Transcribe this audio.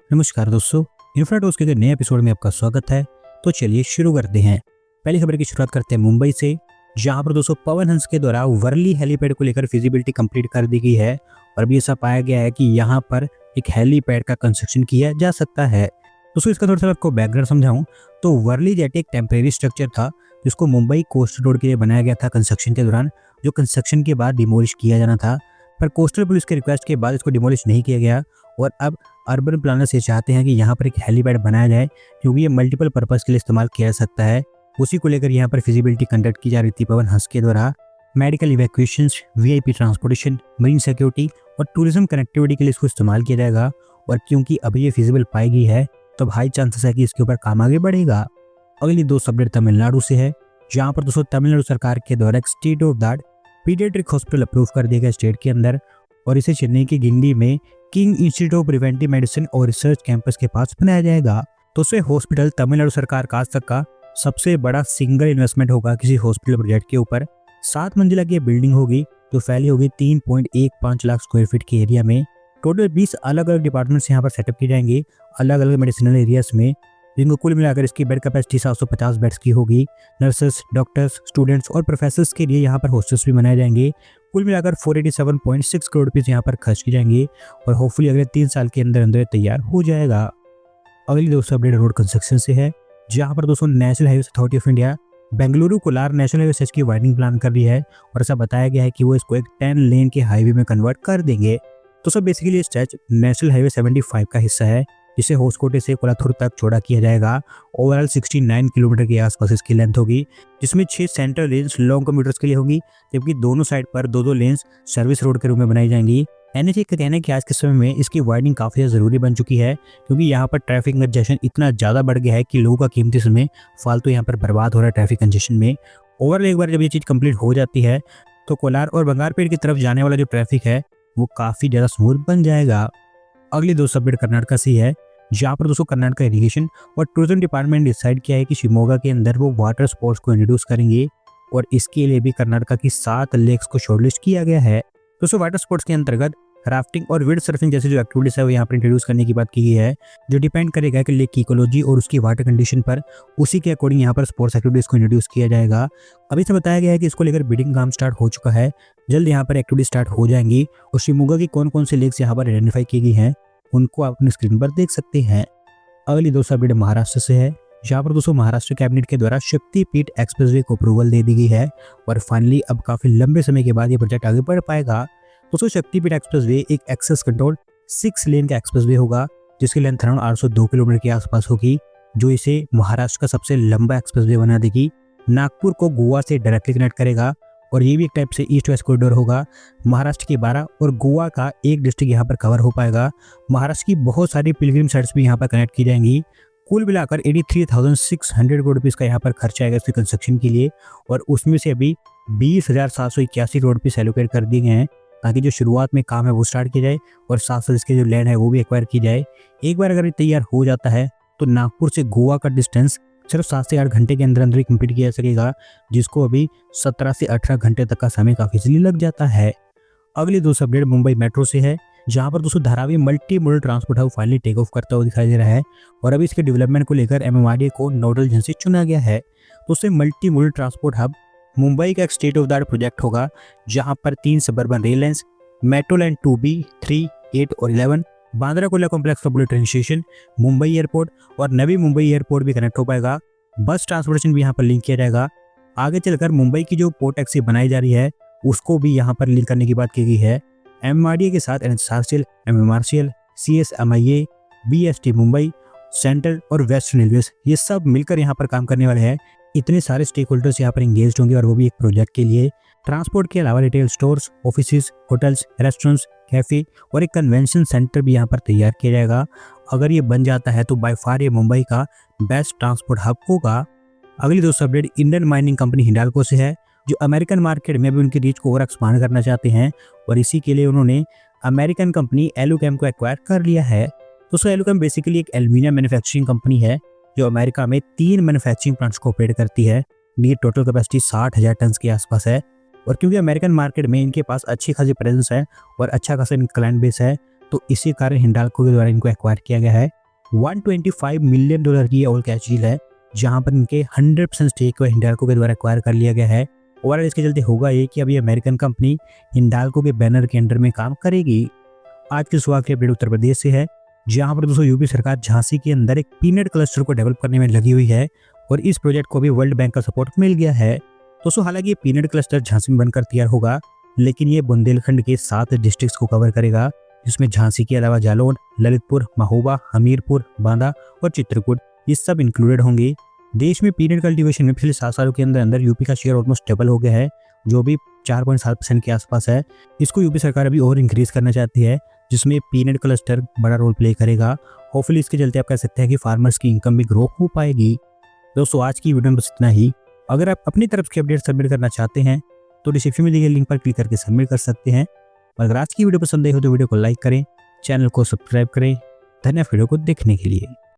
नमस्कार दोस्तों, इन्फ्राटॉक्स के नए एपिसोड में आपका स्वागत है। तो चलिए शुरू करते हैं। पहली खबर की शुरुआत करते हैं मुंबई से, जहां पर दोस्तों पवन हंस के द्वारा वर्ली हेलीपैड को लेकर फिजिबिलिटी कंप्लीट कर दी गई है और अभी ऐसा पाया गया है कि यहां पर एक हेलीपैड का कंस्ट्रक्शन किया जा सकता है। दोस्तों इसका थोड़ा सा आपको बैकग्राउंड समझाऊं तो वर्ली जेट एक टेम्परेरी स्ट्रक्चर था जिसको मुंबई कोस्टल रोड के लिए बनाया गया था कंस्ट्रक्शन के दौरान, जो कंस्ट्रक्शन के बाद डिमोलिश किया जाना था, पर कोस्टल पुलिस के रिक्वेस्ट के बाद इसको डिमोलिश नहीं किया गया और अब अर्बन प्लानर्स ये चाहते हैं कि यहाँ पर एक हेलीपैड बनाया जाए क्योंकि ये मल्टीपल पर्पस के लिए इस्तेमाल किया जा सकता है। उसी को लेकर यहाँ पर फिजिबिलिटी कंडक्ट की जा रही थी पवन हंस के द्वारा। Medical evacuations, VIP transportation, marine security और टूरिज्म कनेक्टिविटी के लिए इसको इस्तेमाल किया जाएगा और क्योंकि अभी ये फिजिबल पाई गई है तो हाई चांसेस है कि इसके ऊपर काम आगे बढ़ेगा। अगली दो अपडेट तमिलनाडु से है, जहाँ पर दोस्तों तमिलनाडु सरकार के द्वारा एक state of the art paediatric hospital approve कर दिया गया स्टेट के अंदर और इसे चेन्नई के गिंडी में king institute of preventive medicine और रिसर्च कैंपस के पास बनाया जाएगा। तो ये हॉस्पिटल तमिलनाडु सरकार का आज तक का सबसे बड़ा सिंगल इन्वेस्टमेंट होगा किसी हॉस्पिटल प्रोजेक्ट के ऊपर। 7 मंजिला की बिल्डिंग होगी जो फैली होगी 3.15 लाख स्क्वायर फीट के एरिया में। टोटल 20 अलग अलग डिपार्टमेंट्स यहाँ पर सेटअप की जाएंगे अलग अलग मेडिसिनल एरियाज में, जिनको कुल मिलाकर इसकी बेड कैपेसिटी 750 बेड्स की होगी। नर्सेस, डॉक्टर्स, स्टूडेंट्स और प्रोफेसर्स के लिए यहाँ पर हॉस्टल्स भी बनाए जाएंगे। कुल मिलाकर 487.6 करोड़ रुपये यहाँ पर खर्च की जाएंगे और होपफुली अगले 3 साल के अंदर अंदर तैयार हो जाएगा। अगली दोस्तों अपडेट रोड कंस्ट्रक्शन से है, जहाँ पर दोस्तों national highway authority of India Bengaluru Kolar national highway stretch की वाइडनिंग प्लान कर रही है और ऐसा बताया गया है कि वो इसको एक 10 लेन के हाईवे में कन्वर्ट कर देंगे। तो सब बेसिकली स्ट्रेच नेशनल हाईवे 75 का हिस्सा है जिसे होसकोटे से कोलाथुर तक चौड़ा किया जाएगा। ओवरऑल 69 किलोमीटर के आसपास इसकी लेंथ होगी, जिसमें 6 सेंट्रल लेन्स लॉन्ग कम्यूटर्स के लिए होगी, जबकि दोनों साइड पर 2-2 लेन्स सर्विस रोड के रूप में बनाई जाएंगी। एनएचए का कहना है कि आज के समय में इसकी वाइडनिंग काफ़ी ज़्यादा ज़रूरी बन चुकी है क्योंकि यहाँ पर ट्रैफिक कंजेशन इतना ज़्यादा बढ़ गया है कि लोगों का कीमती समय फालतू यहाँ पर बर्बाद हो रहा है ट्रैफिक कंजेशन में। ओवरऑल एक बार जब ये चीज़ कंप्लीट हो जाती है तो कोलार और बंगारपेट की तरफ जाने वाला जो ट्रैफिक है वो काफ़ी ज़्यादा स्मूथ बन जाएगा। अगली दो अपडेट कर्नाटक से है, जहाँ पर दोस्तों कर्नाटक इरिगेशन और टूरिज्म डिपार्टमेंट डिसाइड किया है कि शिमोगा के अंदर वो वाटर स्पोर्ट्स को इंट्रोड्यूस करेंगे और इसके लिए भी कर्नाटक की 7 लेक्स को शॉर्टलिस्ट किया गया है। दोस्तों वाटर स्पोर्ट्स के अंतर्गत राफ्टिंग और विंड सर्फिंग जैसे जो एक्टिविटीज है वो यहाँ पर इंट्रोड्यूस करने की बात की गई है, जो डिपेंड करेगा कि लेक की इकोलॉजी और उसकी वाटर कंडीशन पर, उसी के अकॉर्डिंग यहाँ पर स्पोर्ट्स एक्टिविटीज को इंट्रोड्यूस किया जाएगा। अभी से बताया गया है कि इसको लेकर बिडिंग काम स्टार्ट हो चुका है, जल्द यहाँ पर एक्टिविटी स्टार्ट हो जाएंगी और शिमोगा की कौन कौन सी लेक्स यहाँ पर आइडेंटिफाई की गई हैं उनको आप अपनी स्क्रीन पर देख सकते हैं। अगली दोस्तों अपडेट महाराष्ट्र से है, जहाँ पर दोस्तों महाराष्ट्र कैबिनेट के द्वारा शक्तिपीठ एक्सप्रेसवे को अप्रूवल दे दी गई है और फाइनली अब काफी लंबे समय के बाद ये प्रोजेक्ट आगे बढ़ पाएगा। दोस्तों शक्तिपीठ एक्सप्रेसवे एक एक्सेस कंट्रोल 6 लेन का एक्सप्रेसवे होगा जिसकी लेंथ अराउंड 802 किलोमीटर के आसपास होगी, जो इसे महाराष्ट्र का सबसे लंबा एक्सप्रेसवे बना देगी। नागपुर को गोवा से डायरेक्टली कनेक्ट करेगा और ये भी एक टाइप से ईस्ट वेस्ट कॉरिडोर होगा। महाराष्ट्र के 12 और गोवा का एक डिस्ट्रिक्ट यहाँ पर कवर हो पाएगा। महाराष्ट्र की बहुत सारी पिलग्रिम साइट्स भी यहाँ पर कनेक्ट की जाएंगी। कुल मिलाकर 83,600 करोड़ रुपीज़ का यहाँ पर खर्चा आएगा इसकी कंस्ट्रक्शन के लिए और उसमें से अभी 20,781 करोड़ रुपये एलोकेट कर दिए गए हैं ताकि जो शुरुआत में काम है वो स्टार्ट किया जाए और साथ साथ इसके जो लैंड है वो भी एक्वायर की जाए। एक बार अगर ये तैयार हो जाता है तो नागपुर से गोवा का डिस्टेंस सिर्फ 7 से 8 घंटे के अंदर अंदर ही कंप्लीट किया जा सकेगा, जिसको अभी 17 से 18 घंटे तक का समय काफ़ी इजीली लग जाता है। अगली दोस्तों अपडेट मुंबई मेट्रो से है, जहां पर दोस्तों Dharavi multi modal transport hub finally take off करता हुआ दिखाई दे रहा है और अभी इसके डेवलपमेंट को लेकर एमएमआरडीए को नोडल एजेंसी चुना गया है। दोस्तों multi modal transport hub Mumbai का एक state of the art project होगा, जहाँ पर 3 suburban rail lines, metro line 2B, 3, 8 और 11, बांद्रा कुर्ला कॉम्प्लेक्स का bullet train station, Mumbai airport और नवी मुंबई एयरपोर्ट भी कनेक्ट हो पाएगा। बस ट्रांसपोर्टेशन भी यहाँ पर लिंक किया जाएगा। आगे चलकर मुंबई की जो पोर्ट टैक्सी बनाई जा रही है उसको भी यहाँ पर लिंक करने की बात की गई है। एमआरडीए के साथ एनएचआरसीएल, एमएमआरसीएल, सीएसएमआईए, बीएसटी मुंबई, सेंट्रल और वेस्टर्न रेलवेज ये सब मिलकर यहाँ पर काम करने वाले हैं। इतने सारे स्टेक होल्डर्स यहाँ पर एंगेज होंगे और वो भी एक प्रोजेक्ट के लिए। ट्रांसपोर्ट के अलावा retail stores, offices, hotels, restaurants, cafe और एक कन्वेंशन सेंटर भी यहाँ पर तैयार किया जाएगा। अगर ये बन जाता है तो बाय फार ये मुंबई का बेस्ट ट्रांसपोर्ट हब होगा। अगली दोस्तों update Indian mining company Hindalco से है, जो अमेरिकन मार्केट में भी उनकी रीच को और एक्सपांड करना चाहते हैं और इसी के लिए उन्होंने अमेरिकन कंपनी एलुकेम को एक्वायर कर लिया है। दोस्तों एलुकेम बेसिकली एक एल्यूमिनियम मैन्युफैक्चरिंग कंपनी है जो अमेरिका में 3 मैन्युफैक्चरिंग प्लांट्स को ऑपरेट करती है। इनकी टोटल कैपेसिटी 60,000 टन के आसपास है और क्योंकि अमेरिकन मार्केट में इनके पास अच्छी खासी प्रेजेंस है और अच्छा खासा इनका क्लाइंट बेस है, तो इसी कारण हिंडाल्को के द्वारा इनको एक्वायर किया गया है। $125 मिलियन की ऑल कैश डील है, जहां पर इनके 100% स्टेक को हिंडाल्को के द्वारा एक्वायर कर लिया गया है। ओवरऑल इसके चलते होगा ये कि अभी अमेरिकन कंपनी हिंडाल्को के बैनर के अंडर में काम करेगी। आज की शुरुआत की अपडेट उत्तर प्रदेश से है, जहां पर दोस्तों यूपी सरकार झांसी के अंदर एक पीनट क्लस्टर को डेवलप करने में लगी हुई है और इस प्रोजेक्ट को भी वर्ल्ड बैंक का सपोर्ट मिल गया है। दोस्तों हालांकि ये पीनट क्लस्टर झांसी में बनकर तैयार होगा, लेकिन ये बुंदेलखंड के 7 डिस्ट्रिक्ट्स को कवर करेगा, जिसमें झांसी के अलावा जालौन, ललितपुर, महोबा, हमीरपुर, बांदा और चित्रकूट ये सब इंक्लूडेड होंगे। देश में पीनट कल्टीवेशन में पिछले 7 सालों के अंदर यूपी का शेयर ऑलमोस्ट डबल हो गया है, जो भी 4.7% के आसपास है। इसको यूपी सरकार अभी और इंक्रीज करना चाहती है, जिसमें पीनट क्लस्टर बड़ा रोल प्ले करेगा। होपफुली इसके चलते आप कह सकते हैं कि फार्मर्स की इनकम भी ग्रो हो पाएगी। दोस्तों आज की वीडियो में बस इतना ही। अगर आप अपनी तरफ की अपडेट सबमिट करना चाहते हैं तो डिस्क्रिप्शन में दिए गए लिंक पर क्लिक करके सबमिट कर सकते हैं। अगर आज की वीडियो पसंद आई हो तो वीडियो को लाइक करें, चैनल को सब्सक्राइब करें। धन्यवाद वीडियो को देखने के लिए।